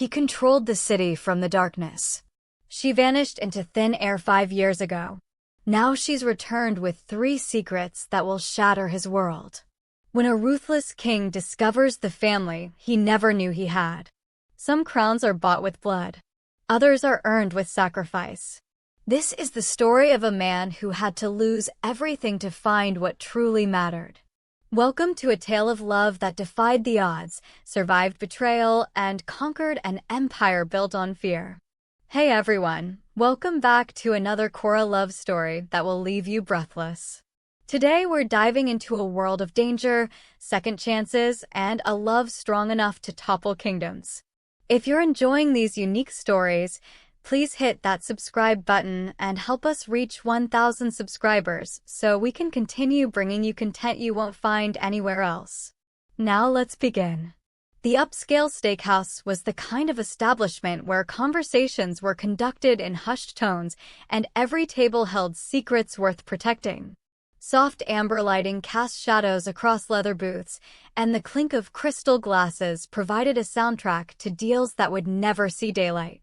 He controlled the city from the darkness. She vanished into thin air 5 years ago. Now she's returned with 3 secrets that will shatter his world. When a ruthless king discovers the family he never knew he had. Some crowns are bought with blood. Others are earned with sacrifice. This is the story of a man who had to lose everything to find what truly mattered. Welcome to a tale of love that defied the odds, survived betrayal, and conquered an empire built on fear. Hey everyone, welcome back to another Korra love story that will leave you breathless. Today we're diving into a world of danger, second chances, and a love strong enough to topple kingdoms. If you're enjoying these unique stories, please hit that subscribe button and help us reach 1,000 subscribers so we can continue bringing you content you won't find anywhere else. Now let's begin. The upscale steakhouse was the kind of establishment where conversations were conducted in hushed tones and every table held secrets worth protecting. Soft amber lighting cast shadows across leather booths, and the clink of crystal glasses provided a soundtrack to deals that would never see daylight.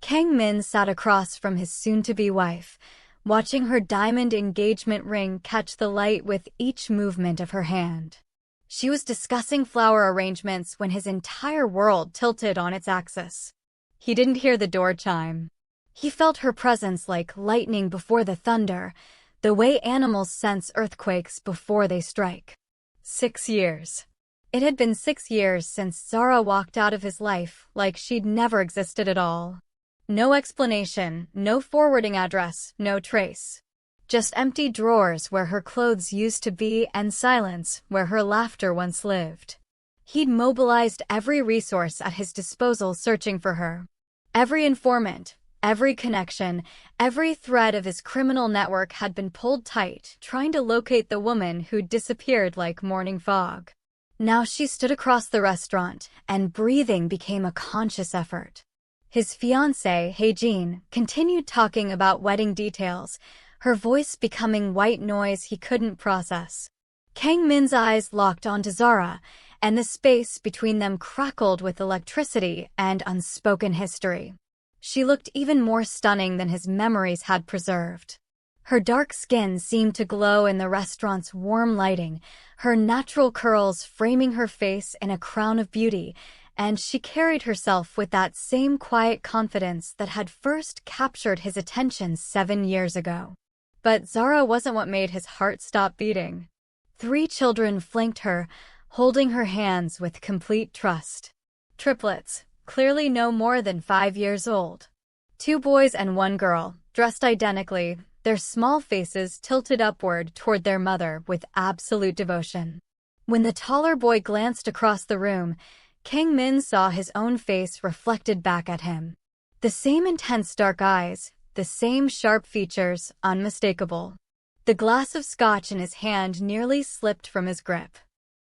Kang Min sat across from his soon-to-be wife, watching her diamond engagement ring catch the light with each movement of her hand. She was discussing flower arrangements when his entire world tilted on its axis. He didn't hear the door chime. He felt her presence like lightning before the thunder, the way animals sense earthquakes before they strike. 6 years. It had been 6 years since Zara walked out of his life like she'd never existed at all. No explanation, no forwarding address, no trace. Just empty drawers where her clothes used to be and silence where her laughter once lived. He'd mobilized every resource at his disposal searching for her. Every informant, every connection, every thread of his criminal network had been pulled tight, trying to locate the woman who'd disappeared like morning fog. Now she stood across the restaurant, and breathing became a conscious effort. His fiancée, Hae-jin, continued talking about wedding details, her voice becoming white noise he couldn't process. Kang Min's eyes locked onto Zara, and the space between them crackled with electricity and unspoken history. She looked even more stunning than his memories had preserved. Her dark skin seemed to glow in the restaurant's warm lighting, her natural curls framing her face in a crown of beauty, and she carried herself with that same quiet confidence that had first captured his attention 7 years ago. But Zara wasn't what made his heart stop beating. 3 children flanked her, holding her hands with complete trust. Triplets, clearly no more than 5 years old. 2 boys and 1 girl, dressed identically, their small faces tilted upward toward their mother with absolute devotion. When the taller boy glanced across the room, Kang Min saw his own face reflected back at him. The same intense dark eyes, the same sharp features, unmistakable. The glass of scotch in his hand nearly slipped from his grip.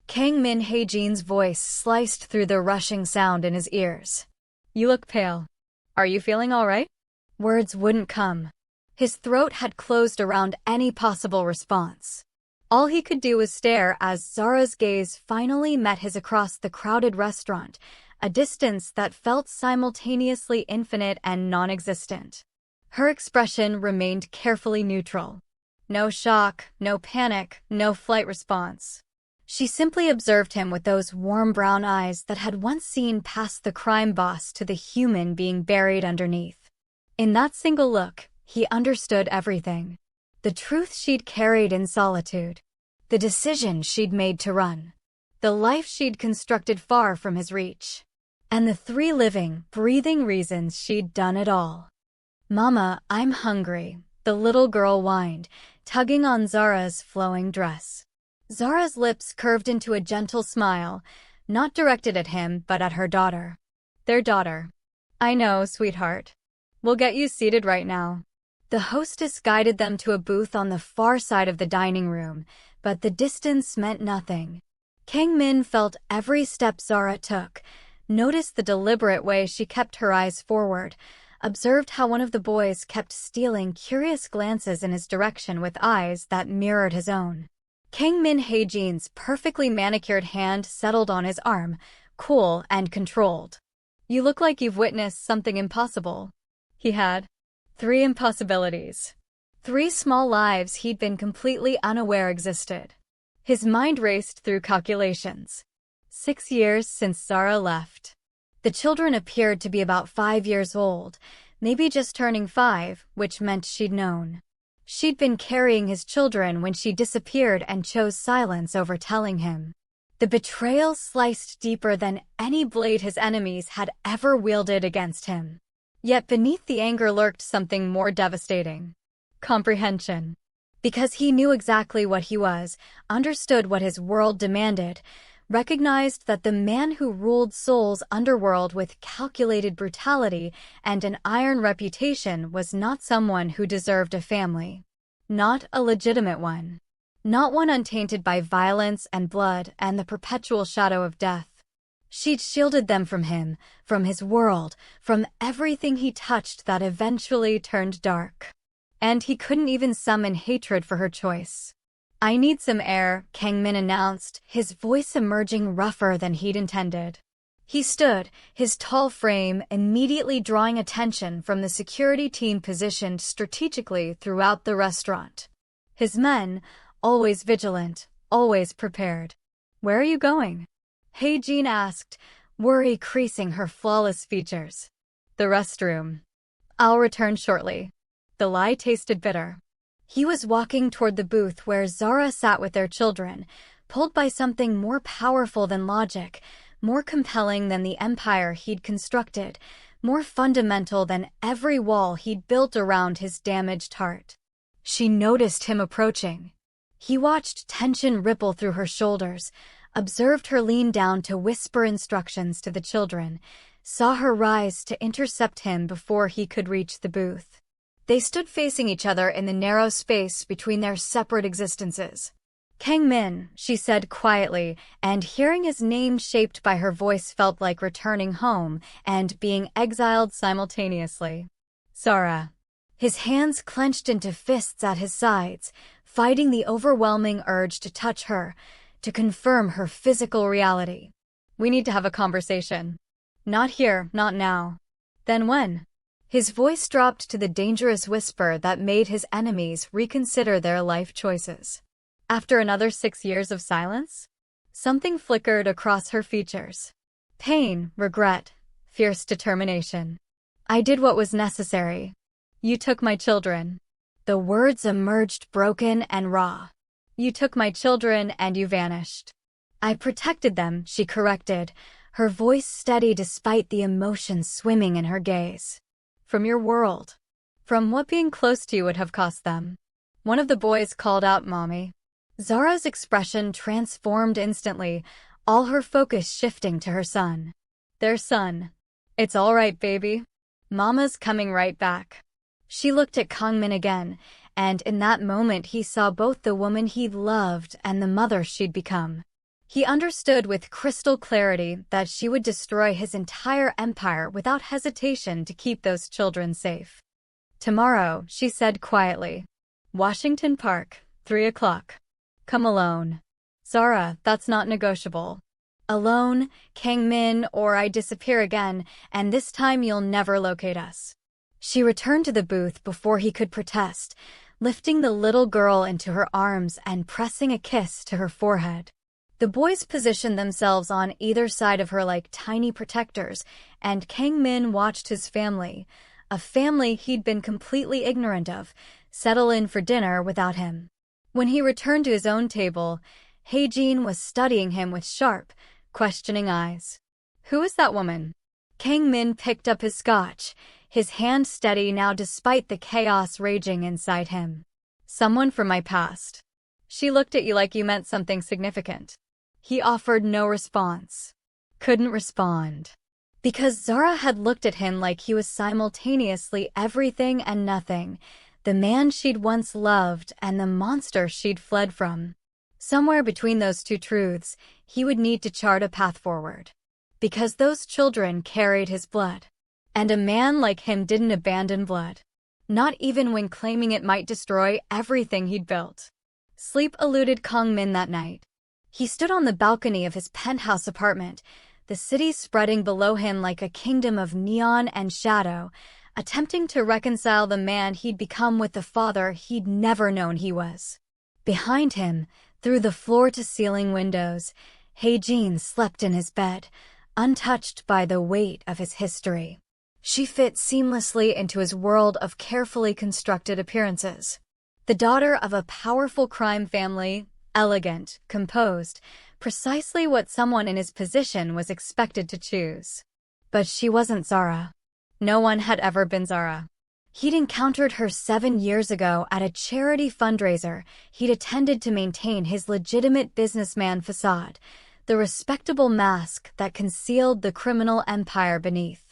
Kang Min Hae-jin's voice sliced through the rushing sound in his ears. "You look pale. Are you feeling all right?" Words wouldn't come. His throat had closed around any possible response. All he could do was stare as Zara's gaze finally met his across the crowded restaurant, a distance that felt simultaneously infinite and non-existent. Her expression remained carefully neutral. No shock, no panic, no flight response. She simply observed him with those warm brown eyes that had once seen past the crime boss to the human being buried underneath. In that single look, he understood everything. The truth she'd carried in solitude. The decision she'd made to run. The life she'd constructed far from his reach. And the 3 living, breathing reasons she'd done it all. "Mama, I'm hungry," the little girl whined, tugging on Zara's flowing dress. Zara's lips curved into a gentle smile, not directed at him but at her daughter. Their daughter. "I know, sweetheart. We'll get you seated right now." The hostess guided them to a booth on the far side of the dining room, but the distance meant nothing. Kang Min felt every step Zara took, noticed the deliberate way she kept her eyes forward, observed how one of the boys kept stealing curious glances in his direction with eyes that mirrored his own. Kang Min Hae-jin's perfectly manicured hand settled on his arm, cool and controlled. You look like you've witnessed something impossible. He had 3 impossibilities. 3 small lives he'd been completely unaware existed. His mind raced through calculations. 6 years since Zara left. The children appeared to be about 5 years old, maybe just turning 5, which meant she'd known. She'd been carrying his children when she disappeared and chose silence over telling him. The betrayal sliced deeper than any blade his enemies had ever wielded against him. Yet beneath the anger lurked something more devastating. Comprehension. Because he knew exactly what he was, understood what his world demanded, recognized that the man who ruled Seoul's underworld with calculated brutality and an iron reputation was not someone who deserved a family. Not a legitimate one. Not one untainted by violence and blood and the perpetual shadow of death. She'd shielded them from him, from his world, from everything he touched that eventually turned dark. And he couldn't even summon hatred for her choice. "I need some air," Kang Min announced, his voice emerging rougher than he'd intended. He stood, his tall frame immediately drawing attention from the security team positioned strategically throughout the restaurant. His men, always vigilant, always prepared. "Where are you going?" Hae-jin asked, worry creasing her flawless features. "The restroom. I'll return shortly." The lie tasted bitter. He was walking toward the booth where Zara sat with their children, pulled by something more powerful than logic, more compelling than the empire he'd constructed, more fundamental than every wall he'd built around his damaged heart. She noticed him approaching. He watched tension ripple through her shoulders, observed her lean down to whisper instructions to the children, saw her rise to intercept him before he could reach the booth. They stood facing each other in the narrow space between their separate existences. "Kang Min," she said quietly, and hearing his name shaped by her voice felt like returning home and being exiled simultaneously. "Zara." His hands clenched into fists at his sides, fighting the overwhelming urge to touch her, to confirm her physical reality. "We need to have a conversation." "Not here, not now." "Then when?" His voice dropped to the dangerous whisper that made his enemies reconsider their life choices. "After another 6 years of silence?" Something flickered across her features. Pain, regret, fierce determination. "I did what was necessary. You took my children." The words emerged broken and raw. "You took my children and you vanished." "I protected them," she corrected, her voice steady despite the emotion swimming in her gaze. "From your world. From what being close to you would have cost them." One of the boys called out, "Mommy." Zara's expression transformed instantly, all her focus shifting to her son. Their son. "It's all right, baby. Mama's coming right back." She looked at Kang Min again, and in that moment he saw both the woman he loved and the mother she'd become. He understood with crystal clarity that she would destroy his entire empire without hesitation to keep those children safe. "Tomorrow," she said quietly. "Washington Park, 3 o'clock. Come alone." "Zara, that's not negotiable." "Alone, Kang Min, or I disappear again, and this time you'll never locate us." She returned to the booth before he could protest, lifting the little girl into her arms and pressing a kiss to her forehead. The boys positioned themselves on either side of her like tiny protectors, and Kang Min watched his family, a family he'd been completely ignorant of, settle in for dinner without him. When he returned to his own table, Hae-jin was studying him with sharp, questioning eyes. "Who is that woman?" Kang Min picked up his scotch, his hand steady now despite the chaos raging inside him. "Someone from my past." "She looked at you like you meant something significant." He offered no response. Couldn't respond. Because Zara had looked at him like he was simultaneously everything and nothing, the man she'd once loved and the monster she'd fled from. Somewhere between those two truths, he would need to chart a path forward. Because those children carried his blood. And a man like him didn't abandon blood. Not even when claiming it might destroy everything he'd built. Sleep eluded Kang Min that night. He stood on the balcony of his penthouse apartment, the city spreading below him like a kingdom of neon and shadow, attempting to reconcile the man he'd become with the father he'd never known he was. Behind him, through the floor-to-ceiling windows, Hae-jin slept in his bed, untouched by the weight of his history. She fit seamlessly into his world of carefully constructed appearances. The daughter of a powerful crime family, elegant, composed, precisely what someone in his position was expected to choose. But she wasn't Zara. No one had ever been Zara. He'd encountered her 7 years ago at a charity fundraiser he'd attended to maintain his legitimate businessman facade, the respectable mask that concealed the criminal empire beneath.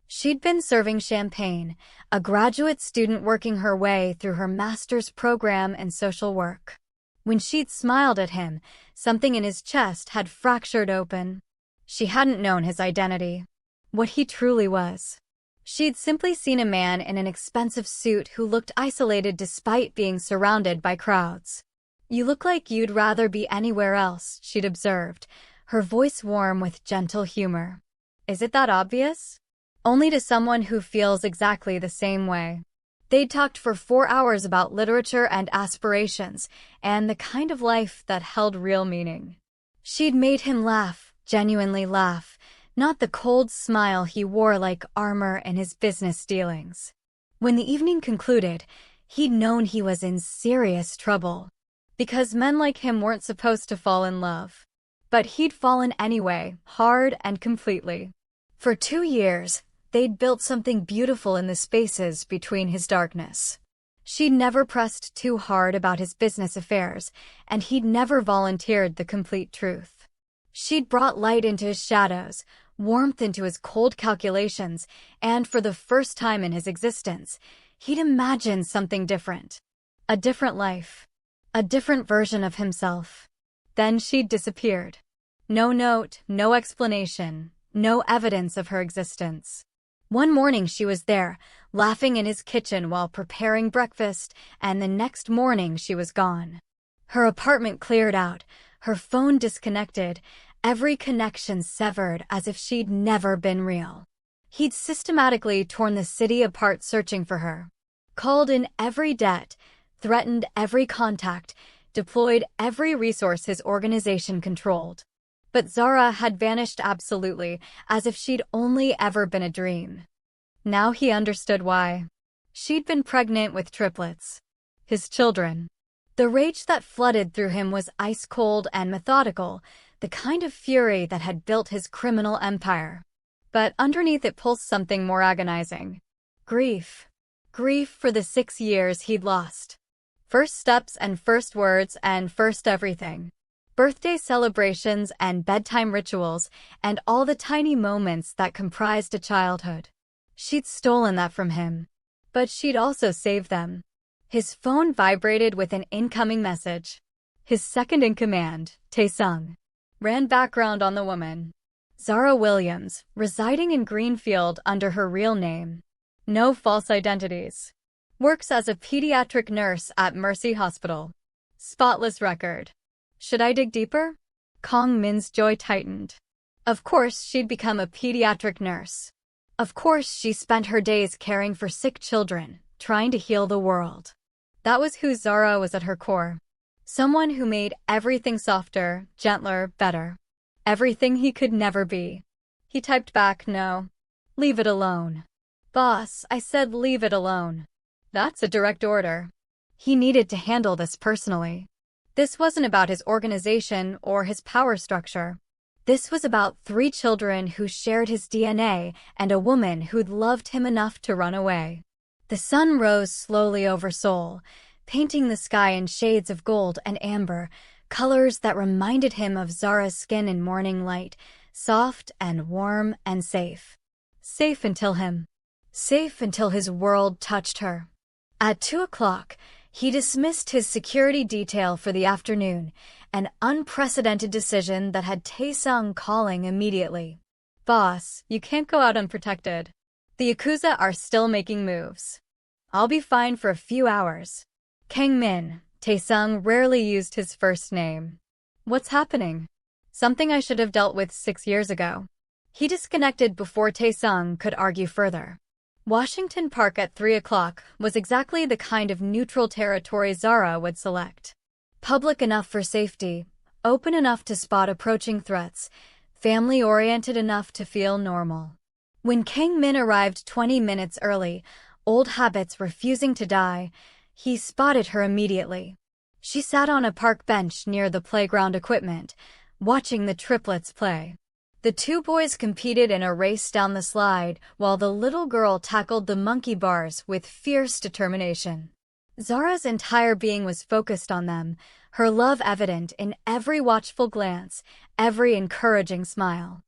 She'd been serving champagne, a graduate student working her way through her master's program in social work. When she'd smiled at him, something in his chest had fractured open. She hadn't known his identity, what he truly was. She'd simply seen a man in an expensive suit who looked isolated despite being surrounded by crowds. "You look like you'd rather be anywhere else," she'd observed, her voice warm with gentle humor. Is it that obvious? Only to someone who feels exactly the same way. They'd talked for 4 hours about literature and aspirations, and the kind of life that held real meaning. She'd made him laugh, genuinely laugh, not the cold smile he wore like armor in his business dealings. When the evening concluded, he'd known he was in serious trouble. Because men like him weren't supposed to fall in love. But he'd fallen anyway, hard and completely. For 2 years, they'd built something beautiful in the spaces between his darkness. She'd never pressed too hard about his business affairs, and he'd never volunteered the complete truth. She'd brought light into his shadows, warmth into his cold calculations, and for the first time in his existence, he'd imagined something different. A different life. A different version of himself. Then she'd disappeared. No note, no explanation, no evidence of her existence. One morning she was there, laughing in his kitchen while preparing breakfast, and the next morning she was gone. Her apartment cleared out, her phone disconnected, every connection severed as if she'd never been real. He'd systematically torn the city apart searching for her. Called in every debt, threatened every contact, deployed every resource his organization controlled. But Zara had vanished absolutely, as if she'd only ever been a dream. Now he understood why. She'd been pregnant with triplets. His children. The rage that flooded through him was ice-cold and methodical, the kind of fury that had built his criminal empire. But underneath it pulsed something more agonizing. Grief. Grief for the 6 years he'd lost. First steps and first words and first everything. Birthday celebrations and bedtime rituals, and all the tiny moments that comprised a childhood. She'd stolen that from him. But she'd also saved them. His phone vibrated with an incoming message. His second-in-command, Tae-sung, ran background on the woman. Zara Williams, residing in Greenfield under her real name. No false identities. Works as a pediatric nurse at Mercy Hospital. Spotless record. Should I dig deeper? Kang Min's jaw tightened. Of course she'd become a pediatric nurse. Of course she spent her days caring for sick children, trying to heal the world. That was who Zara was at her core. Someone who made everything softer, gentler, better. Everything he could never be. He typed back, "No. Leave it alone." "Boss, I said leave it alone." That's a direct order. He needed to handle this personally. This wasn't about his organization or his power structure. This was about 3 children who shared his DNA and a woman who'd loved him enough to run away. The sun rose slowly over Seoul, painting the sky in shades of gold and amber, colors that reminded him of Zara's skin in morning light, soft and warm and safe. Safe until him. Safe until his world touched her. At 2 o'clock, he dismissed his security detail for the afternoon, an unprecedented decision that had Tae-sung calling immediately. "Boss, you can't go out unprotected. The Yakuza are still making moves. I'll be fine for a few hours." Kang Min, Tae-sung rarely used his first name. "What's happening?" "Something I should have dealt with 6 years ago." He disconnected before Taesung could argue further. Washington Park at 3 o'clock was exactly the kind of neutral territory Zara would select. Public enough for safety, open enough to spot approaching threats, family-oriented enough to feel normal. When Kang Min arrived 20 minutes early, old habits refusing to die, he spotted her immediately. She sat on a park bench near the playground equipment, watching the triplets play. The two boys competed in a race down the slide, while the little girl tackled the monkey bars with fierce determination. Zara's entire being was focused on them, her love evident in every watchful glance, every encouraging smile.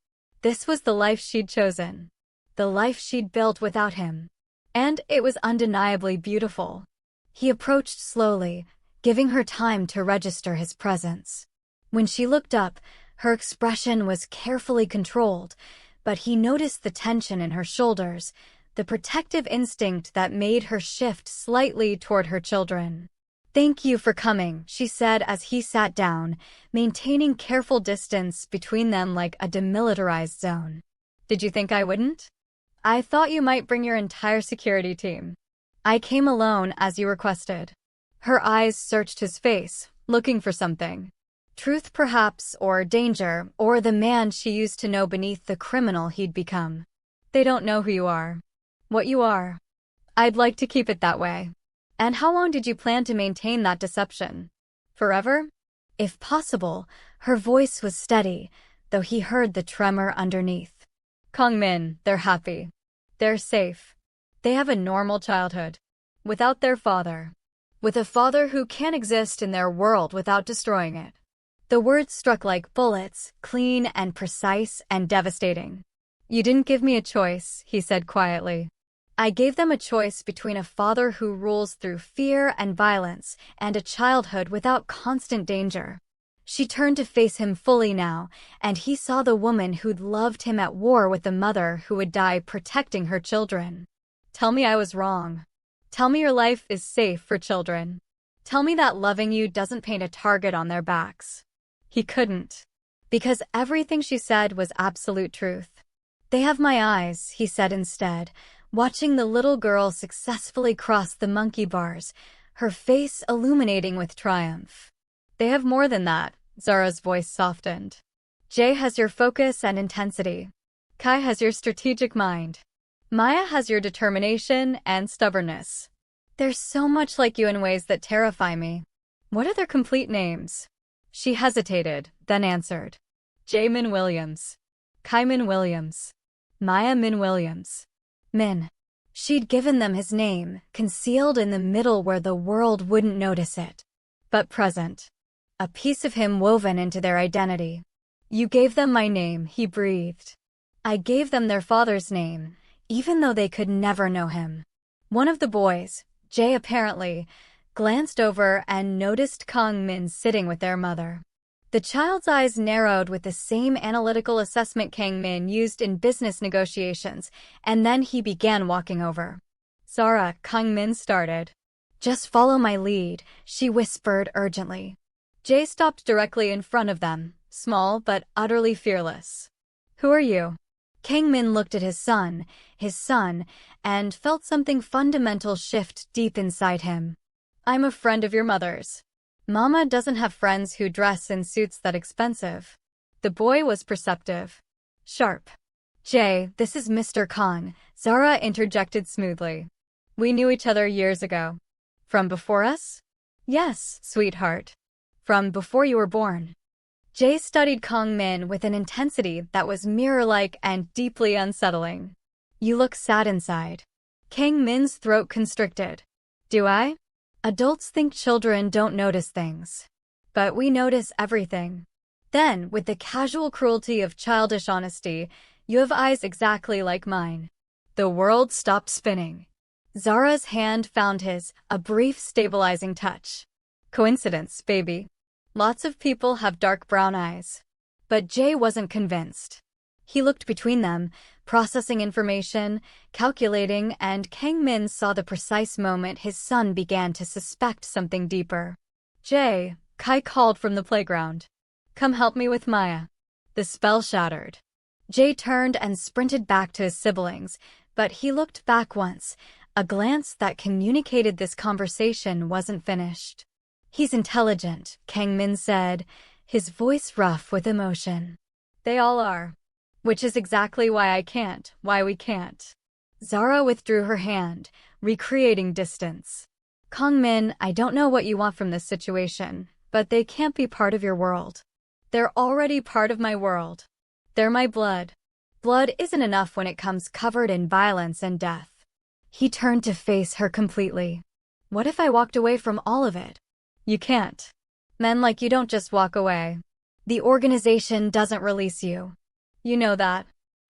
This was the life she'd chosen, the life she'd built without him. And it was undeniably beautiful. He approached slowly, giving her time to register his presence. When she looked up, her expression was carefully controlled, but he noticed the tension in her shoulders, the protective instinct that made her shift slightly toward her children. "Thank you for coming," she said as he sat down, maintaining careful distance between them like a demilitarized zone. "Did you think I wouldn't? I thought you might bring your entire security team. I came alone as you requested." Her eyes searched his face, looking for something. Truth perhaps, or danger, or the man she used to know beneath the criminal he'd become. "They don't know who you are. What you are. I'd like to keep it that way." "And how long did you plan to maintain that deception? Forever?" If possible, her voice was steady, though he heard the tremor underneath. "Kang Min, they're happy. They're safe. They have a normal childhood. Without their father. With a father who can't exist in their world without destroying it." The words struck like bullets, clean and precise and devastating. "You didn't give me a choice," he said quietly. "I gave them a choice between a father who rules through fear and violence and a childhood without constant danger." She turned to face him fully now, and he saw the woman who'd loved him at war with the mother who would die protecting her children. "Tell me I was wrong. Tell me your life is safe for children. Tell me that loving you doesn't paint a target on their backs." He couldn't, because everything she said was absolute truth. "They have my eyes," he said instead, watching the little girl successfully cross the monkey bars, her face illuminating with triumph. "They have more than that," Zara's voice softened. "Jay has your focus and intensity. Kai has your strategic mind. Maya has your determination and stubbornness. They're so much like you in ways that terrify me." "What are their complete names?" She hesitated, then answered. "Jay Min Williams. Kai Min Williams. Maya Min Williams." Min. She'd given them his name, concealed in the middle where the world wouldn't notice it. But present. A piece of him woven into their identity. "You gave them my name," he breathed. "I gave them their father's name, even though they could never know him." One of the boys, Jay apparently, glanced over and noticed Kang Min sitting with their mother. The child's eyes narrowed with the same analytical assessment Kang Min used in business negotiations, and then he began walking over. "Zara," Kang Min started. "Just follow my lead," she whispered urgently. Jay stopped directly in front of them, small but utterly fearless. "Who are you?" Kang Min looked at his son, and felt something fundamental shift deep inside him. "I'm a friend of your mother's. Mama doesn't have friends who dress in suits that expensive." The boy was perceptive. Sharp. "Jay, this is Mr. Kang," Zara interjected smoothly. "We knew each other years ago." "From before us?" "Yes, sweetheart. From before you were born." Jay studied Kang Min with an intensity that was mirror-like and deeply unsettling. "You look sad inside." Kang Min's throat constricted. "Do I?" Adults think children don't notice things. But we notice everything. Then, with the casual cruelty of childish honesty, "You have eyes exactly like mine." The world stopped spinning. Zara's hand found his, a brief stabilizing touch. "Coincidence, baby. Lots of people have dark brown eyes." But Jay wasn't convinced. He looked between them, processing information, calculating, and Kang Min saw the precise moment his son began to suspect something deeper. "Jay," Kai called from the playground. "Come help me with Maya." The spell shattered. Jae turned and sprinted back to his siblings, but he looked back once, a glance that communicated this conversation wasn't finished. "He's intelligent," Kang Min said, his voice rough with emotion. "They all are. Which is exactly why we can't." Zara withdrew her hand, recreating distance. "Kang Min, I don't know what you want from this situation, but they can't be part of your world. They're already part of my world. They're my blood. Blood isn't enough when it comes covered in violence and death." He turned to face her completely. "What if I walked away from all of it?" "You can't. Men like you don't just walk away. The organization doesn't release you. You know that."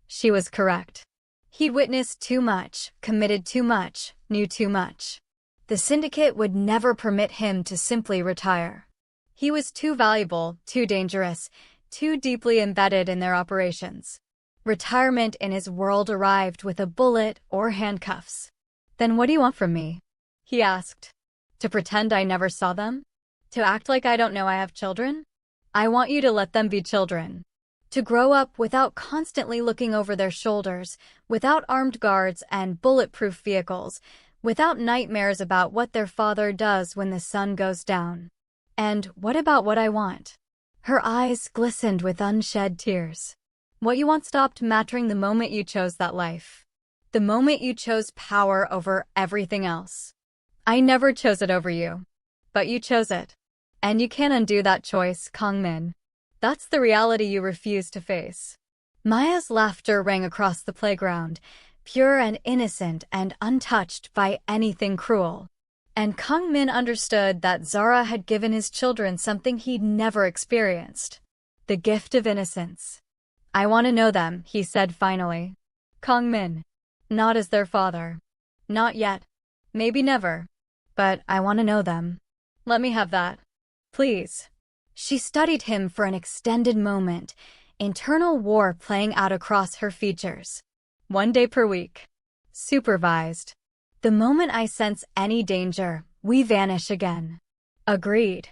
She was correct. He'd witnessed too much, committed too much, knew too much. The syndicate would never permit him to simply retire. He was too valuable, too dangerous, too deeply embedded in their operations. Retirement in his world arrived with a bullet or handcuffs. "Then what do you want from me?" he asked. "To pretend I never saw them? To act like I don't know I have children? I want you to let them be children. To grow up without constantly looking over their shoulders, without armed guards and bulletproof vehicles, without nightmares about what their father does when the sun goes down. And what about what I want?" Her eyes glistened with unshed tears. "What you want stopped mattering the moment you chose that life. The moment you chose power over everything else. I never chose it over you. But you chose it. And you can't undo that choice, Kang Min. That's the reality you refuse to face." Maya's laughter rang across the playground, pure and innocent and untouched by anything cruel. And Kang Min understood that Zara had given his children something he'd never experienced. The gift of innocence. "I want to know them," he said finally. "Kang Min. Not as their father. Not yet. Maybe never. But I want to know them. Let me have that. Please." She studied him for an extended moment, internal war playing out across her features. "1 day per week. Supervised. The moment I sense any danger, we vanish again." "Agreed."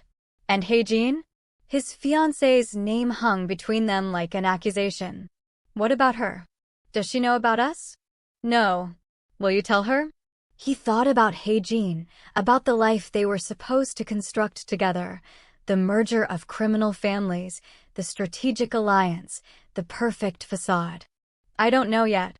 "And Hae-jin?" His fiancée's name hung between them like an accusation. "What about her? Does she know about us?" "No. Will you tell her?" He thought about Hae-jin, about the life they were supposed to construct together, the merger of criminal families, the strategic alliance, the perfect facade. "I don't know yet."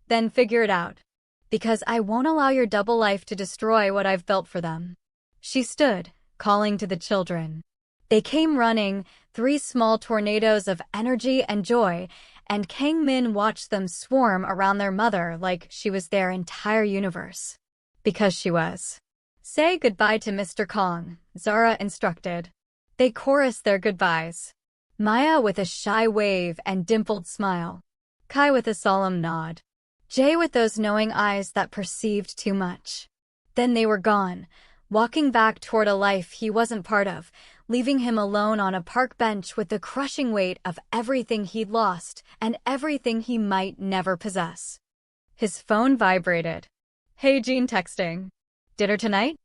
"Then figure it out. Because I won't allow your double life to destroy what I've built for them." She stood, calling to the children. They came running, 3 small tornadoes of energy and joy, and Kang Min watched them swarm around their mother like she was their entire universe. Because she was. "Say goodbye to Mr. Kang," Zara instructed. They chorused their goodbyes. Maya with a shy wave and dimpled smile. Kai with a solemn nod. Jae with those knowing eyes that perceived too much. Then they were gone, walking back toward a life he wasn't part of, leaving him alone on a park bench with the crushing weight of everything he'd lost and everything he might never possess. His phone vibrated. "Hey, Jean texting. Dinner tonight?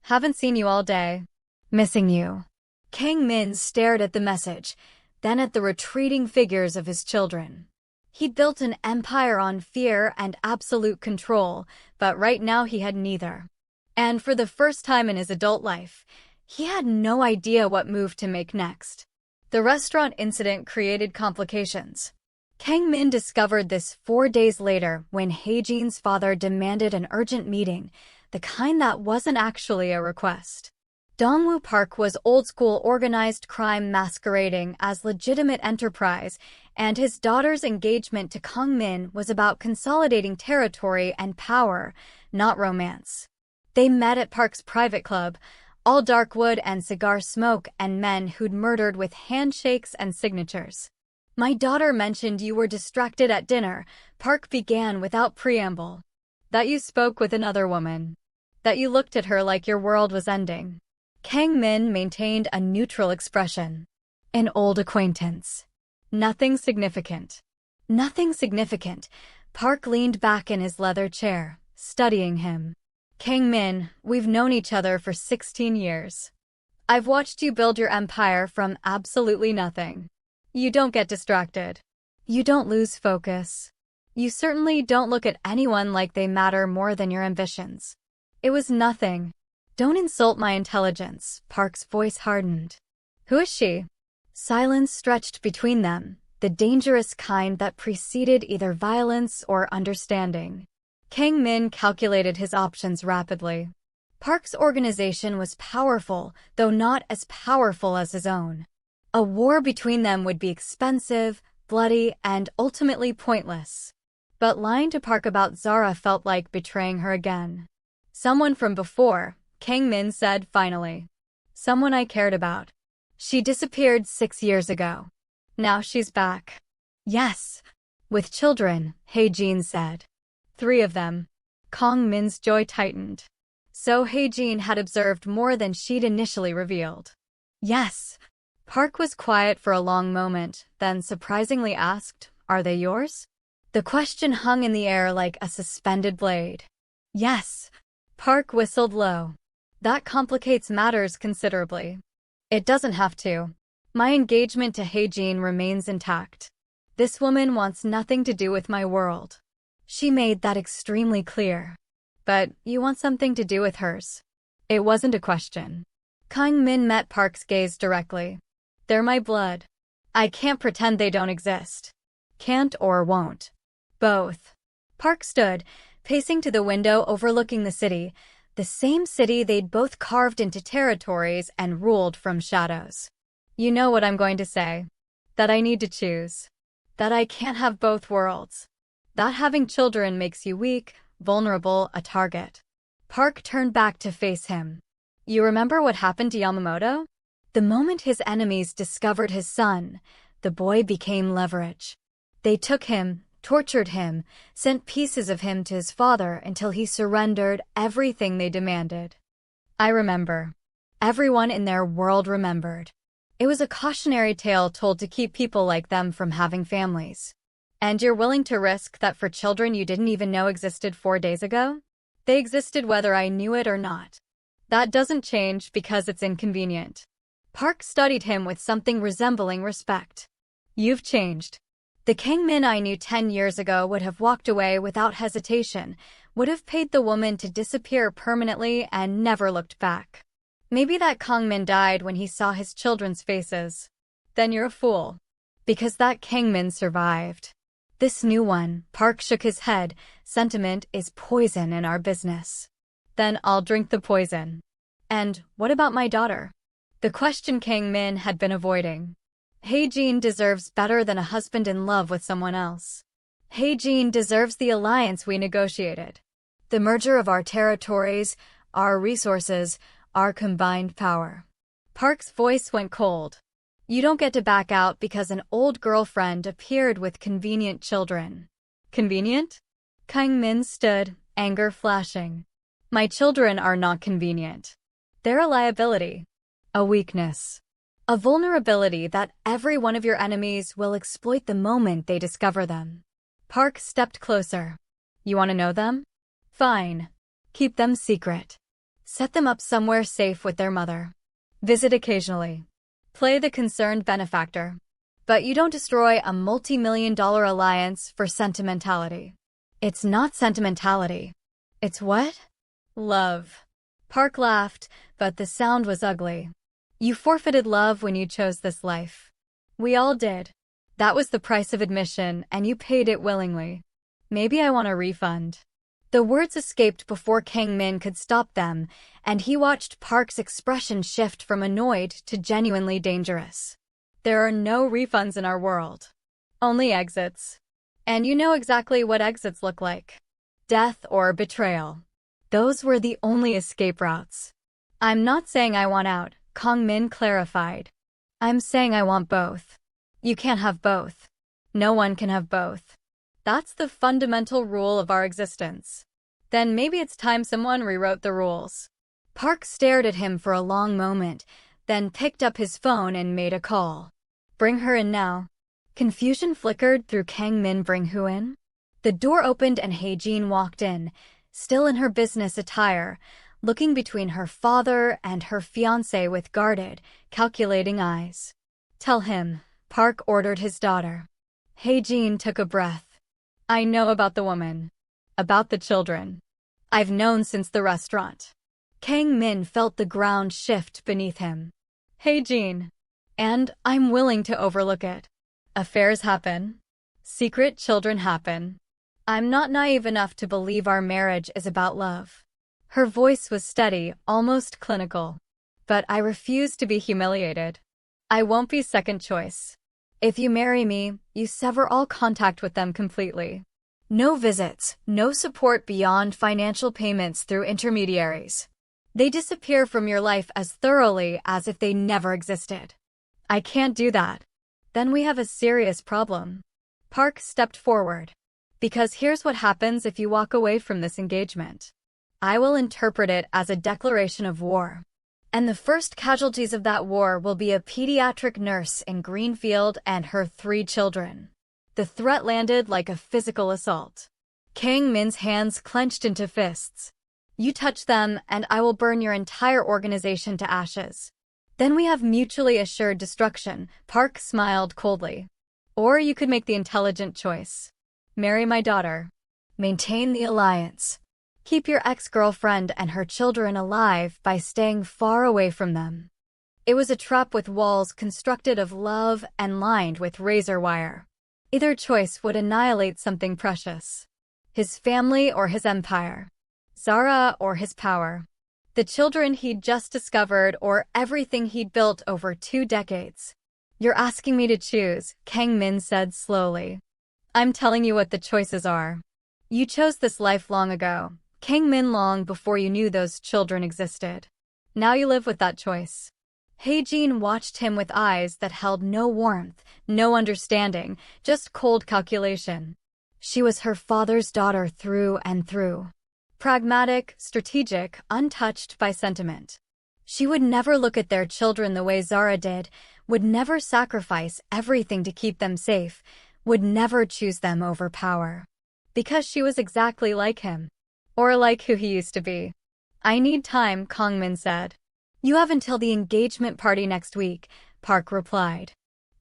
Haven't seen you all day. Missing you." Kang Min stared at the message, then at the retreating figures of his children. He'd built an empire on fear and absolute control, but right now he had neither. And for the first time in his adult life, he had no idea what move to make next. The restaurant incident created complications. Kang Min discovered this 4 days later when Hae-jin's father demanded an urgent meeting, the kind that wasn't actually a request. Dongwoo Park was old-school organized crime masquerading as legitimate enterprise, and his daughter's engagement to Kang Min was about consolidating territory and power, not romance. They met at Park's private club, all dark wood and cigar smoke and men who'd murdered with handshakes and signatures. "My daughter mentioned you were distracted at dinner," Park began without preamble. "That you spoke with another woman. That you looked at her like your world was ending." Kang Min maintained a neutral expression. "An old acquaintance. Nothing significant." "Nothing significant." Park leaned back in his leather chair, studying him. "Kang Min, we've known each other for 16 years. I've watched you build your empire from absolutely nothing. You don't get distracted. You don't lose focus. You certainly don't look at anyone like they matter more than your ambitions. It was nothing. Don't insult my intelligence, Park's voice hardened. Who is she? Silence stretched between them, the dangerous kind that preceded either violence or understanding. Kang Min calculated his options rapidly. Park's organization was powerful, though not as powerful as his own. A war between them would be expensive, bloody, and ultimately pointless. But lying to Park about Zara felt like betraying her again. Someone from before, Kang Min said finally. Someone I cared about. She disappeared 6 years ago. Now she's back. Yes. With children, Hae-jin said. 3 of them. Kang Min's jaw tightened. So Hae-jin had observed more than she'd initially revealed. Yes. Park was quiet for a long moment, then surprisingly asked, Are they yours? The question hung in the air like a suspended blade. Yes. Park whistled low. That complicates matters considerably. It doesn't have to. My engagement to Hae-jin remains intact. This woman wants nothing to do with my world. She made that extremely clear. But you want something to do with hers. It wasn't a question. Kang Min met Park's gaze directly. They're my blood. I can't pretend they don't exist. Can't or won't. Both. Park stood, pacing to the window overlooking the city, the same city they'd both carved into territories and ruled from shadows. You know what I'm going to say. That I need to choose. That I can't have both worlds. That having children makes you weak, vulnerable, a target. Park turned back to face him. You remember what happened to Yamamoto? The moment his enemies discovered his son, the boy became leverage. They took him, tortured him, sent pieces of him to his father until he surrendered everything they demanded. I remember. Everyone in their world remembered. It was a cautionary tale told to keep people like them from having families. And you're willing to risk that for children you didn't even know existed 4 days ago? They existed whether I knew it or not. That doesn't change because it's inconvenient. Park studied him with something resembling respect. You've changed. The Kang Min I knew 10 years ago would have walked away without hesitation, would have paid the woman to disappear permanently and never looked back. Maybe that Kang Min died when he saw his children's faces. Then you're a fool. Because that Kang Min survived. This new one, Park shook his head, sentiment is poison in our business. Then I'll drink the poison. And what about my daughter? The question Kang Min had been avoiding. Hae-jin deserves better than a husband in love with someone else. Hae-jin deserves the alliance we negotiated. The merger of our territories, our resources, our combined power. Park's voice went cold. You don't get to back out because an old girlfriend appeared with convenient children. Convenient? Kang Min stood, anger flashing. My children are not convenient. They're a liability. A weakness. A vulnerability that every one of your enemies will exploit the moment they discover them. Park stepped closer. You want to know them? Fine. Keep them secret. Set them up somewhere safe with their mother. Visit occasionally. Play the concerned benefactor. But you don't destroy a multi-million-dollar alliance for sentimentality. It's not sentimentality. It's what? Love. Park laughed, but the sound was ugly. You forfeited love when you chose this life. We all did. That was the price of admission, and you paid it willingly. Maybe I want a refund. The words escaped before Kang Min could stop them, and he watched Park's expression shift from annoyed to genuinely dangerous. There are no refunds in our world. Only exits. And you know exactly what exits look like. Death or betrayal. Those were the only escape routes. I'm not saying I want out, Kang Min clarified. I'm saying I want both. You can't have both. No one can have both. That's the fundamental rule of our existence. Then maybe it's time someone rewrote the rules. Park stared at him for a long moment, then picked up his phone and made a call. Bring her in now. Confusion flickered through Kang Min. Bring who in? The door opened and Hae-jin walked in, still in her business attire, looking between her father and her fiancé with guarded, calculating eyes. Tell him, Park ordered his daughter. Hae-jin took a breath. I know about the woman. About the children. I've known since the restaurant. Kang Min felt the ground shift beneath him. Hae-jin. And I'm willing to overlook it. Affairs happen. Secret children happen. I'm not naive enough to believe our marriage is about love. Her voice was steady, almost clinical. But I refuse to be humiliated. I won't be second choice. If you marry me, you sever all contact with them completely. No visits, no support beyond financial payments through intermediaries. They disappear from your life as thoroughly as if they never existed. I can't do that. Then we have a serious problem. Park stepped forward. Because here's what happens if you walk away from this engagement. I will interpret it as a declaration of war. And the first casualties of that war will be a pediatric nurse in Greenfield and her 3 children. The threat landed like a physical assault. Kang Min's hands clenched into fists. You touch them and I will burn your entire organization to ashes. Then we have mutually assured destruction, Park smiled coldly. Or you could make the intelligent choice. Marry my daughter. Maintain the alliance. Keep your ex-girlfriend and her children alive by staying far away from them. It was a trap with walls constructed of love and lined with razor wire. Either choice would annihilate something precious. His family or his empire. Zara or his power. The children he'd just discovered or everything he'd built over 2 decades. You're asking me to choose, Kang Min said slowly. I'm telling you what the choices are. You chose this life long ago, Kang Min, long before you knew those children existed. Now you live with that choice. Hae-jin watched him with eyes that held no warmth, no understanding, just cold calculation. She was her father's daughter through and through. Pragmatic, strategic, untouched by sentiment. She would never look at their children the way Zara did, would never sacrifice everything to keep them safe, would never choose them over power. Because she was exactly like him. Or like who he used to be. I need time, Kang Min said. You have until the engagement party next week, Park replied.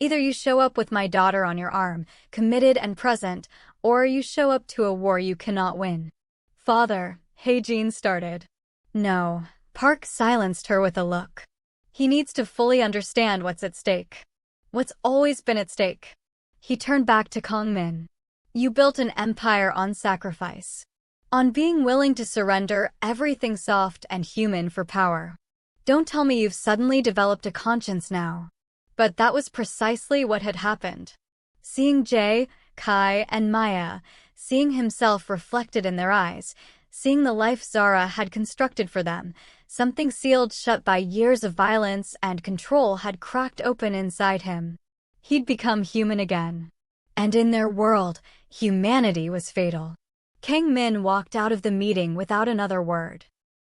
Either you show up with my daughter on your arm, committed and present, or you show up to a war you cannot win. Father, Hae-jin started. No, Park silenced her with a look. He needs to fully understand what's at stake. What's always been at stake. He turned back to Kang Min. You built an empire on sacrifice. On being willing to surrender everything soft and human for power. Don't tell me you've suddenly developed a conscience now. But that was precisely what had happened. Seeing Jae, Kai, and Maya, seeing himself reflected in their eyes, seeing the life Zara had constructed for them, something sealed shut by years of violence and control had cracked open inside him. He'd become human again. And in their world, humanity was fatal. Kang Min walked out of the meeting without another word.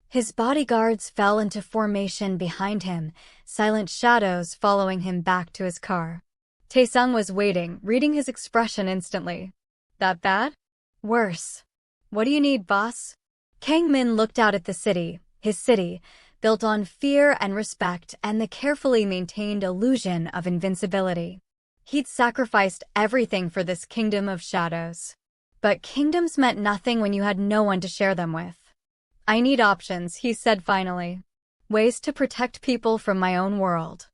His bodyguards fell into formation behind him, silent shadows following him back to his car. Taesung was waiting, reading his expression instantly. That bad? Worse. What do you need, boss? Kang Min looked out at the city, his city, built on fear and respect and the carefully maintained illusion of invincibility. He'd sacrificed everything for this kingdom of shadows. But kingdoms meant nothing when you had no one to share them with. I need options, he said finally. Ways to protect people from my own world.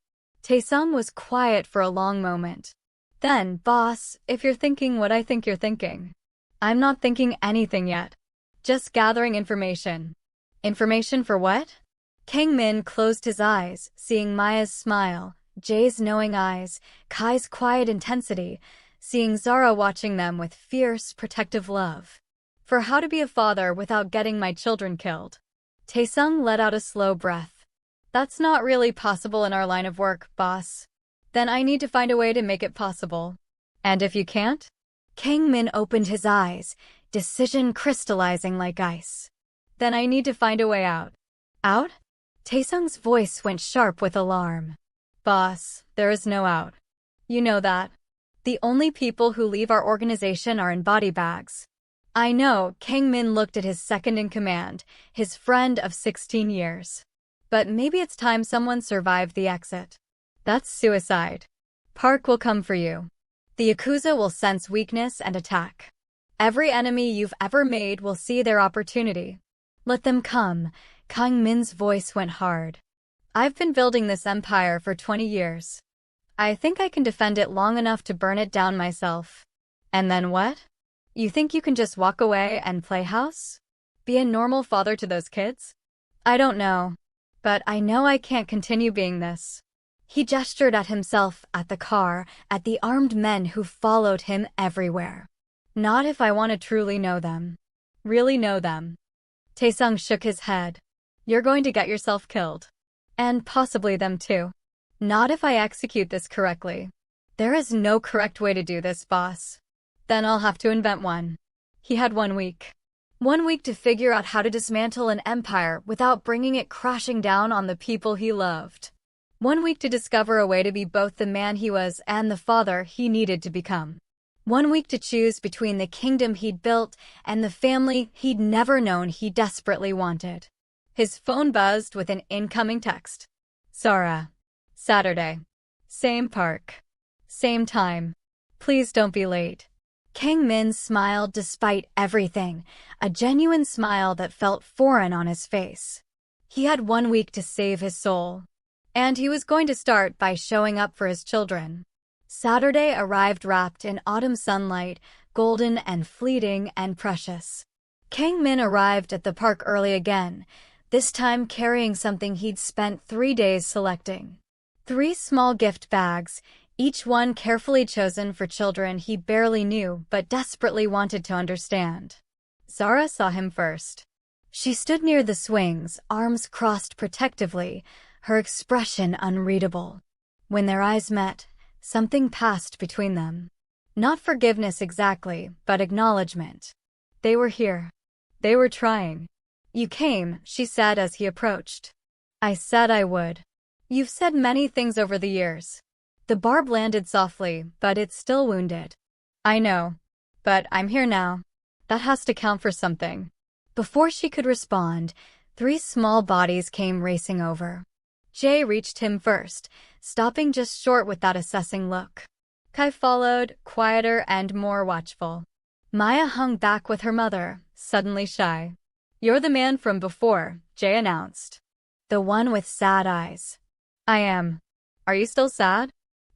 Taesung was quiet for a long moment. Then, boss, if you're thinking what I think you're thinking. I'm not thinking anything yet. Just gathering information. Information for what? Kang Min closed his eyes, seeing Maya's smile, Jae's knowing eyes, Kai's quiet intensity, seeing Zara watching them with fierce, protective love. For how to be a father without getting my children killed. Taesung let out a slow breath. That's not really possible in our line of work, boss. Then I need to find a way to make it possible. And if you can't? Kang Min opened his eyes, decision crystallizing like ice. Then I need to find a way out. Out? Taesung's voice went sharp with alarm. Boss, there is no out. You know that. The only people who leave our organization are in body bags. I know, Kang Min looked at his second-in-command, his friend of 16 years. But maybe it's time someone survived the exit. That's suicide. Park will come for you. The Yakuza will sense weakness and attack. Every enemy you've ever made will see their opportunity. Let them come. Kang Min's voice went hard. I've been building this empire for 20 years. I think I can defend it long enough to burn it down myself. And then what? You think you can just walk away and play house? Be a normal father to those kids? I don't know. But I know I can't continue being this. He gestured at himself, at the car, at the armed men who followed him everywhere. Not if I want to truly know them. Really know them. Taesung shook his head. You're going to get yourself killed. And possibly them too. Not if I execute this correctly. There is no correct way to do this, boss. Then I'll have to invent one. He had 1 week. 1 week to figure out how to dismantle an empire without bringing it crashing down on the people he loved. 1 week to discover a way to be both the man he was and the father he needed to become. 1 week to choose between the kingdom he'd built and the family he'd never known he desperately wanted. His phone buzzed with an incoming text. Zara. Saturday. Same park. Same time. Please don't be late. Kang Min smiled despite everything, a genuine smile that felt foreign on his face. He had 1 week to save his soul. And he was going to start by showing up for his children. Saturday arrived wrapped in autumn sunlight, golden and fleeting and precious. Kang Min arrived at the park early again, this time carrying something he'd spent 3 days selecting. 3 small gift bags, each one carefully chosen for children he barely knew but desperately wanted to understand. Zara saw him first. She stood near the swings, arms crossed protectively, her expression unreadable. When their eyes met, something passed between them. Not forgiveness exactly, but acknowledgement. They were here. They were trying. You came, she said as he approached. I said I would. You've said many things over the years. The barb landed softly, but it's still wounded. I know. But I'm here now. That has to count for something. Before she could respond, 3 small bodies came racing over. Jay reached him first, stopping just short with that assessing look. Kai followed, quieter and more watchful. Maya hung back with her mother, suddenly shy. You're the man from before, Jay announced. The one with sad eyes. I am. Are you still sad?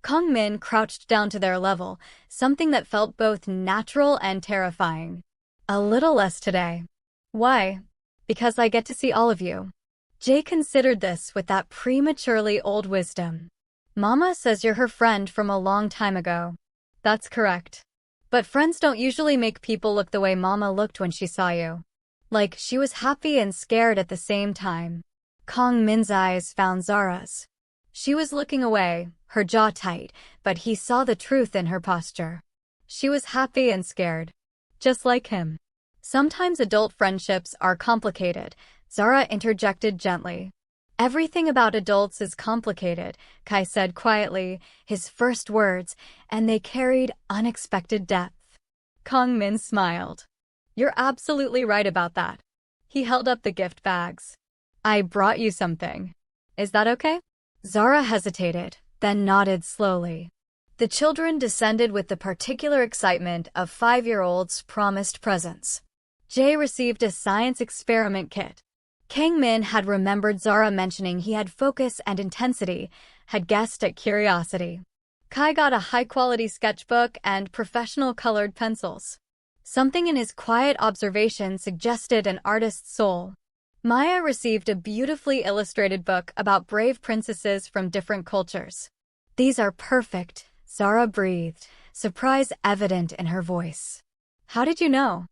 Kang Min crouched down to their level, something that felt both natural and terrifying. A little less today. Why? Because I get to see all of you. Jay considered this with that prematurely old wisdom. Mama says you're her friend from a long time ago. That's correct. But friends don't usually make people look the way Mama looked when she saw you. Like she was happy and scared at the same time. Kang Min's eyes found Zara's. She was looking away, her jaw tight, but he saw the truth in her posture. She was happy and scared. Just like him. Sometimes adult friendships are complicated, Zara interjected gently. Everything about adults is complicated, Kai said quietly, his first words, and they carried unexpected depth. Kang Min smiled. You're absolutely right about that. He held up the gift bags. I brought you something. Is that okay? Zara hesitated, then nodded slowly. The children descended with the particular excitement of 5-year-olds' promised presents. Jay received a science experiment kit. Kang Min had remembered Zara mentioning he had focus and intensity, had guessed at curiosity. Kai got a high-quality sketchbook and professional colored pencils. Something in his quiet observation suggested an artist's soul. Maya received a beautifully illustrated book about brave princesses from different cultures. These are perfect, Zara breathed, surprise evident in her voice. How did you know?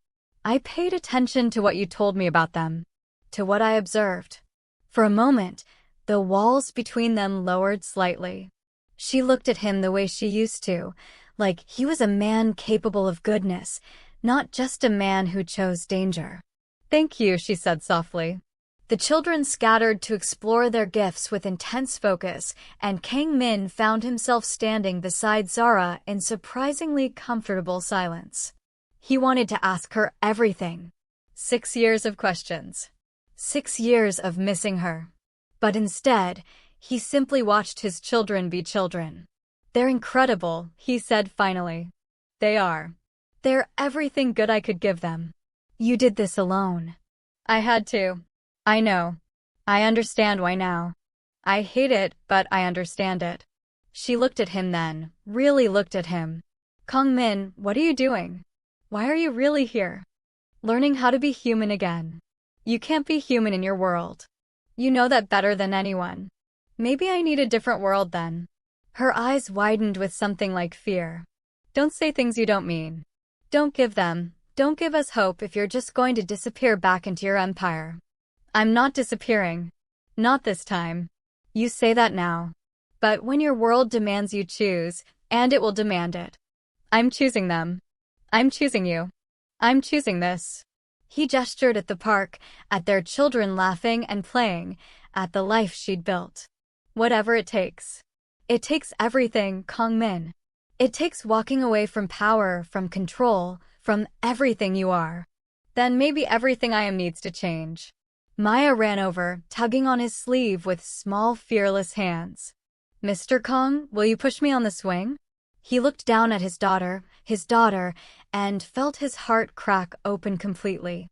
I paid attention to what you told me about them. To what I observed. For a moment, the walls between them lowered slightly. She looked at him the way she used to, like he was a man capable of goodness, not just a man who chose danger. Thank you, she said softly. The children scattered to explore their gifts with intense focus, and Kang Min found himself standing beside Zara in surprisingly comfortable silence. He wanted to ask her everything. 6 years of questions. 6 years of missing her. But instead, he simply watched his children be children. They're incredible, he said finally. They are. They're everything good I could give them. You did this alone. I had to. I know. I understand why now. I hate it, but I understand it. She looked at him then, really looked at him. Kang Min, what are you doing? Why are you really here? Learning how to be human again. You can't be human in your world. You know that better than anyone. Maybe I need a different world then. Her eyes widened with something like fear. Don't say things you don't mean. Don't give us hope if you're just going to disappear back into your empire. I'm not disappearing. Not this time. You say that now. But when your world demands you choose, and it will demand it. I'm choosing them. I'm choosing you. I'm choosing this. He gestured at the park, at their children laughing and playing, at the life she'd built. Whatever it takes. It takes everything, Kang Min. It takes walking away from power, from control, from everything you are. Then maybe everything I am needs to change. Maya ran over, tugging on his sleeve with small, fearless hands. Mr. Kang, will you push me on the swing? He looked down at his daughter, and felt his heart crack open completely.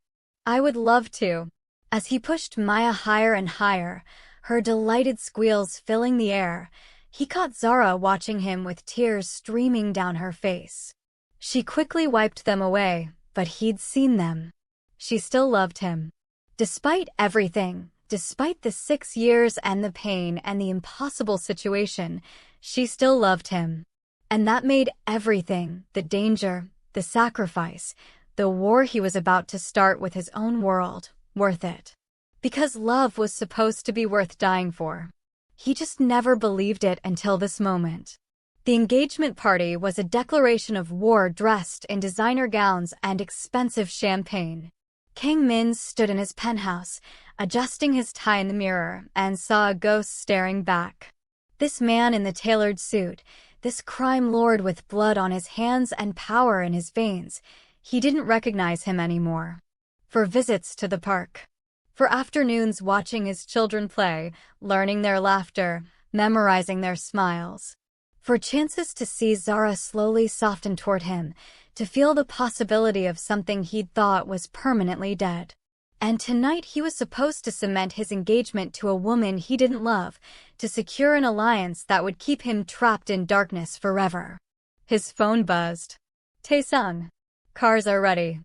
I would love to. As he pushed Maya higher and higher, her delighted squeals filling the air, he caught Zara watching him with tears streaming down her face. She quickly wiped them away, but he'd seen them. She still loved him. Despite everything, despite the 6 years and the pain and the impossible situation, she still loved him. And that made everything, the danger, the sacrifice, the war he was about to start with his own world, worth it. Because love was supposed to be worth dying for. He just never believed it until this moment. The engagement party was a declaration of war dressed in designer gowns and expensive champagne. Kang Min stood in his penthouse, adjusting his tie in the mirror, and saw a ghost staring back. This man in the tailored suit, this crime lord with blood on his hands and power in his veins, he didn't recognize him anymore. For visits to the park. For afternoons watching his children play, learning their laughter, memorizing their smiles. For chances to see Zara slowly soften toward him, to feel the possibility of something he'd thought was permanently dead. And tonight he was supposed to cement his engagement to a woman he didn't love, to secure an alliance that would keep him trapped in darkness forever. His phone buzzed. Tae-sung. Cars are ready.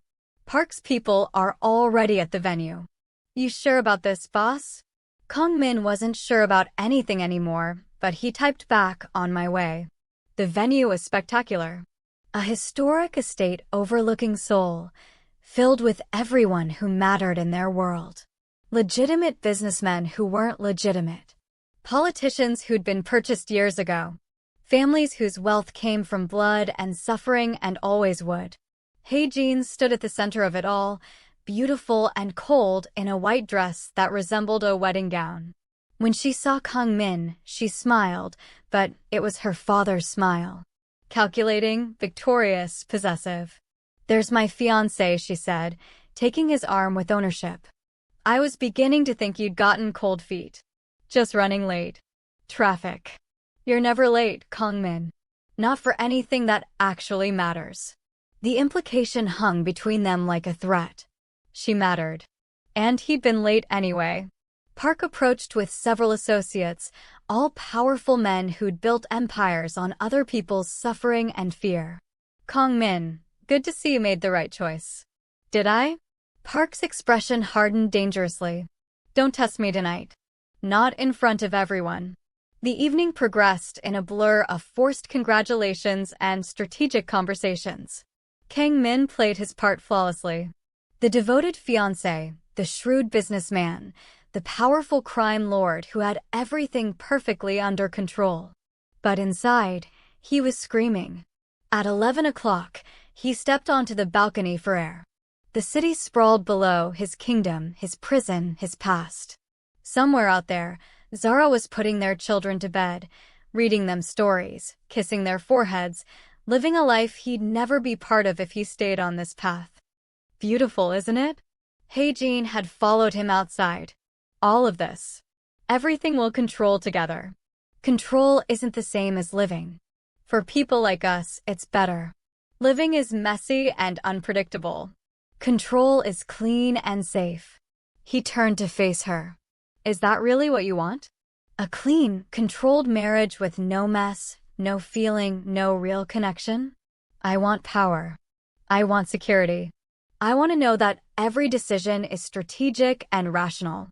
Park's people are already at the venue. You sure about this, boss? Kang Min wasn't sure about anything anymore, but he typed back, on my way. The venue was spectacular. A historic estate overlooking Seoul, filled with everyone who mattered in their world. Legitimate businessmen who weren't legitimate. Politicians who'd been purchased years ago. Families whose wealth came from blood and suffering and always would. Hae-jin stood at the center of it all, beautiful and cold in a white dress that resembled a wedding gown. When she saw Kang Min, she smiled, but it was her father's smile. Calculating, victorious, possessive. There's my fiancé, she said, taking his arm with ownership. I was beginning to think you'd gotten cold feet. Just running late. Traffic. You're never late, Kang Min. Not for anything that actually matters. The implication hung between them like a threat. She mattered. And he'd been late anyway. Park approached with several associates, all powerful men who'd built empires on other people's suffering and fear. Kang Min, good to see you made the right choice. Did I? Park's expression hardened dangerously. Don't test me tonight. Not in front of everyone. The evening progressed in a blur of forced congratulations and strategic conversations. Kang Min played his part flawlessly. The devoted fiancé, the shrewd businessman, the powerful crime lord who had everything perfectly under control. But inside, he was screaming. At 11 o'clock, he stepped onto the balcony for air. The city sprawled below, his kingdom, his prison, his past. Somewhere out there, Zara was putting their children to bed, reading them stories, kissing their foreheads, living a life he'd never be part of if he stayed on this path. Beautiful, isn't it? Hae-jin had followed him outside. All of this. Everything will control together. Control isn't the same as living. For people like us, it's better. Living is messy and unpredictable. Control is clean and safe. He turned to face her. Is that really what you want? A clean, controlled marriage with no mess, no feeling, no real connection? I want power. I want security. I want to know that every decision is strategic and rational.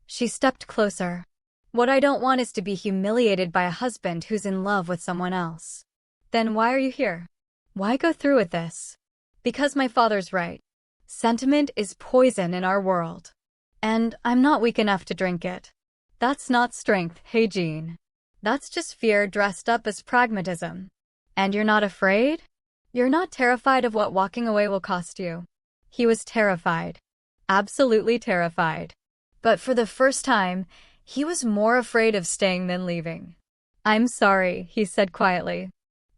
She stepped closer. What I don't want is to be humiliated by a husband who's in love with someone else. Then why are you here? Why go through with this? Because my father's right. Sentiment is poison in our world. And I'm not weak enough to drink it. That's not strength, hey Jean. That's just fear dressed up as pragmatism. And you're not afraid? You're not terrified of what walking away will cost you. He was terrified. Absolutely terrified. But for the first time, he was more afraid of staying than leaving. I'm sorry, he said quietly.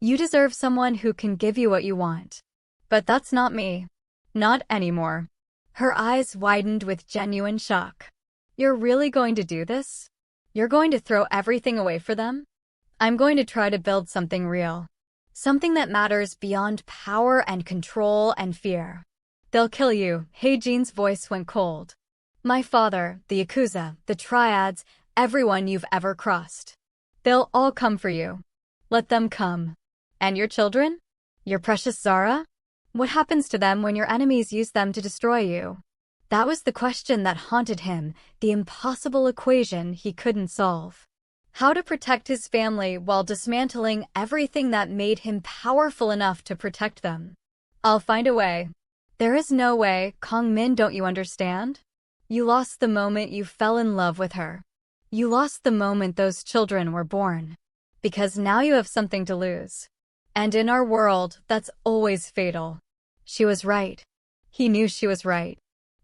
You deserve someone who can give you what you want. But that's not me. Not anymore. Her eyes widened with genuine shock. You're really going to do this? You're going to throw everything away for them? I'm going to try to build something real. Something that matters beyond power and control and fear. They'll kill you. Hey Jean's voice went cold. My father, the Yakuza, the Triads, everyone you've ever crossed. They'll all come for you. Let them come. And your children? Your precious Zara? What happens to them when your enemies use them to destroy you? That was the question that haunted him, the impossible equation he couldn't solve. How to protect his family while dismantling everything that made him powerful enough to protect them. I'll find a way. There is no way, Kang Min, don't you understand? You lost the moment you fell in love with her. You lost the moment those children were born. Because now you have something to lose. And in our world, that's always fatal. She was right. He knew she was right.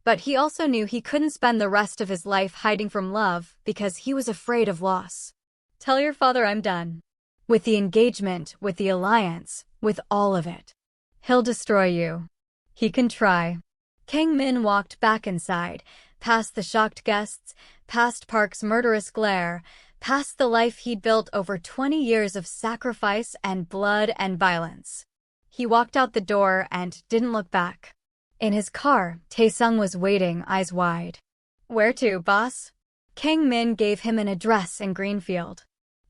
But he also knew he couldn't spend the rest of his life hiding from love because he was afraid of loss. Tell your father I'm done. With the engagement, with the alliance, with all of it. He'll destroy you. He can try. Kang Min walked back inside, past the shocked guests, past Park's murderous glare, past the life he'd built over 20 years of sacrifice and blood and violence. He walked out the door and didn't look back. In his car, Tae-sung was waiting, eyes wide. Where to, boss? Kang Min gave him an address in Greenfield.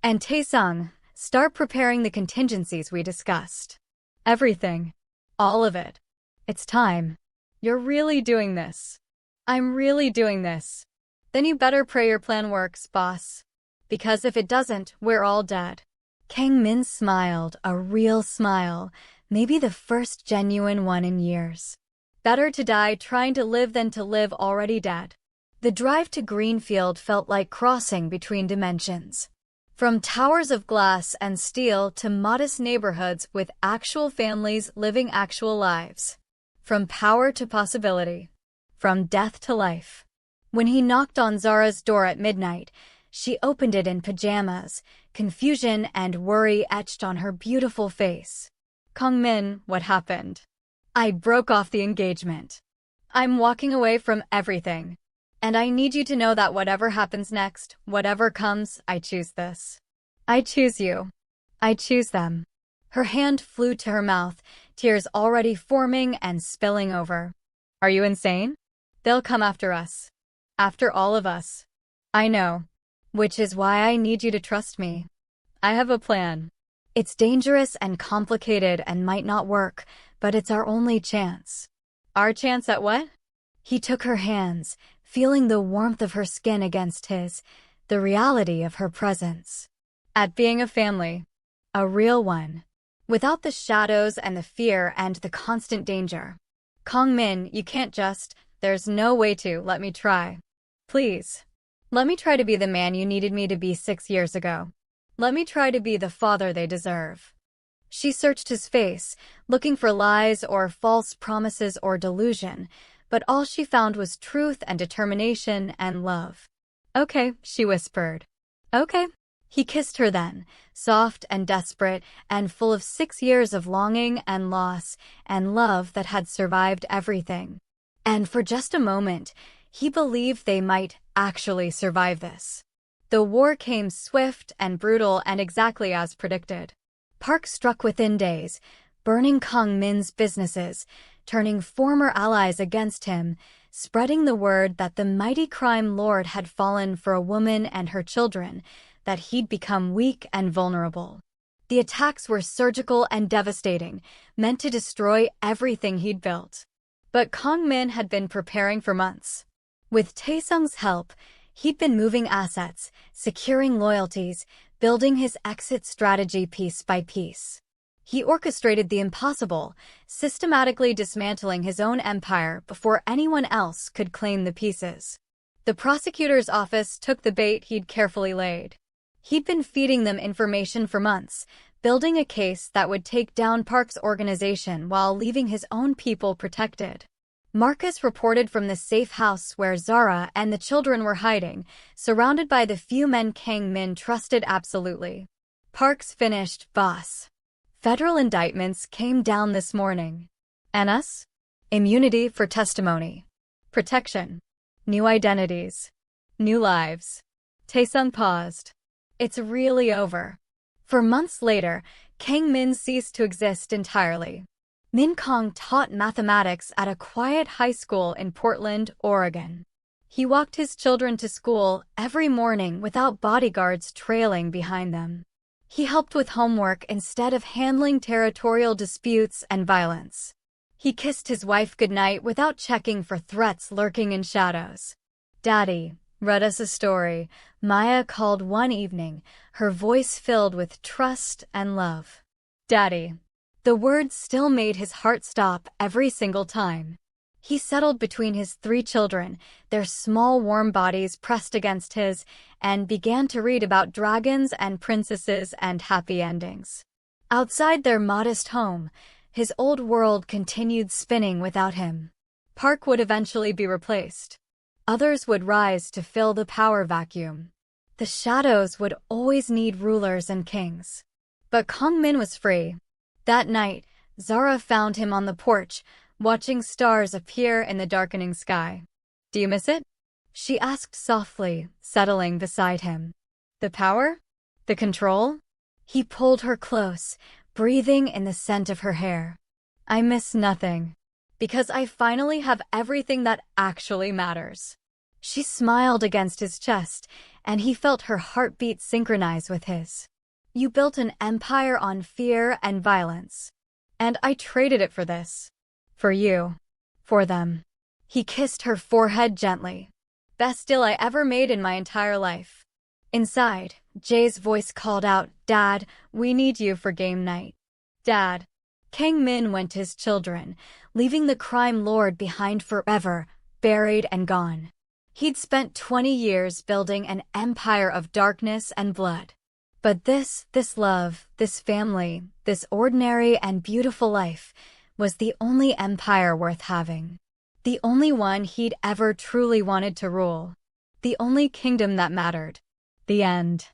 And Tae-sung, start preparing the contingencies we discussed. Everything. All of it. It's time. You're really doing this. I'm really doing this. Then you better pray your plan works, boss. Because if it doesn't, we're all dead. Kang Min smiled, a real smile, maybe the first genuine one in years. Better to die trying to live than to live already dead. The drive to Greenfield felt like crossing between dimensions. From towers of glass and steel to modest neighborhoods with actual families living actual lives. From power to possibility. From death to life. When he knocked on Zara's door at midnight, she opened it in pajamas, confusion and worry etched on her beautiful face. Kang Min, what happened? I broke off the engagement. I'm walking away from everything. And I need you to know that whatever happens next, whatever comes, I choose this. I choose you. I choose them. Her hand flew to her mouth, tears already forming and spilling over. Are you insane? They'll come after us. After all of us. I know. Which is why I need you to trust me. I have a plan. It's dangerous and complicated and might not work, but it's our only chance. Our chance at what? He took her hands, feeling the warmth of her skin against his, the reality of her presence. At being a family. A real one. Without the shadows and the fear and the constant danger. Kang Min, you can't just, there's no way to, let me try. Please. Let me try to be the man you needed me to be 6 years ago. Let me try to be the father they deserve. She searched his face, looking for lies or false promises or delusion, but all she found was truth and determination and love. Okay, she whispered. Okay. He kissed her then, soft and desperate and full of 6 years of longing and loss and love that had survived everything. And for just a moment, he believed they might actually survive this. The war came swift and brutal and exactly as predicted. Park struck within days, burning Kang Min's businesses, turning former allies against him, spreading the word that the mighty crime lord had fallen for a woman and her children, that he'd become weak and vulnerable. The attacks were surgical and devastating, meant to destroy everything he'd built. But Kang Min had been preparing for months. With Taesung's help, he'd been moving assets, securing loyalties, building his exit strategy piece by piece. He orchestrated the impossible, systematically dismantling his own empire before anyone else could claim the pieces. The prosecutor's office took the bait he'd carefully laid. He'd been feeding them information for months, building a case that would take down Park's organization while leaving his own people protected. Marcus reported from the safe house where Zara and the children were hiding, surrounded by the few men Kang Min trusted absolutely. Park's finished, boss. Federal indictments came down this morning. And us? Immunity for testimony. Protection. New identities. New lives. Taesung paused. It's really over. For months later, Kang Min ceased to exist entirely. Min Kang taught mathematics at a quiet high school in Portland, Oregon. He walked his children to school every morning without bodyguards trailing behind them. He helped with homework instead of handling territorial disputes and violence. He kissed his wife goodnight without checking for threats lurking in shadows. "Daddy, read us a story," Maya called one evening, her voice filled with trust and love. "Daddy." The words still made his heart stop every single time. He settled between his 3 children, their small warm bodies pressed against his, and began to read about dragons and princesses and happy endings. Outside their modest home, his old world continued spinning without him. Park would eventually be replaced. Others would rise to fill the power vacuum. The shadows would always need rulers and kings. But Kang Min was free. That night, Zara found him on the porch, watching stars appear in the darkening sky. "Do you miss it?" she asked softly, settling beside him. "The power? The control?" He pulled her close, breathing in the scent of her hair. "I miss nothing, because I finally have everything that actually matters." She smiled against his chest, and he felt her heartbeat synchronize with his. "You built an empire on fear and violence. And I traded it for this. For you. For them." He kissed her forehead gently. "Best deal I ever made in my entire life." Inside, Jay's voice called out, "Dad, we need you for game night." "Dad." Kang Min went to his children, leaving the crime lord behind forever, buried and gone. He'd spent 20 years building an empire of darkness and blood. But this love, this family, this ordinary and beautiful life was the only empire worth having. The only one he'd ever truly wanted to rule. The only kingdom that mattered. The end.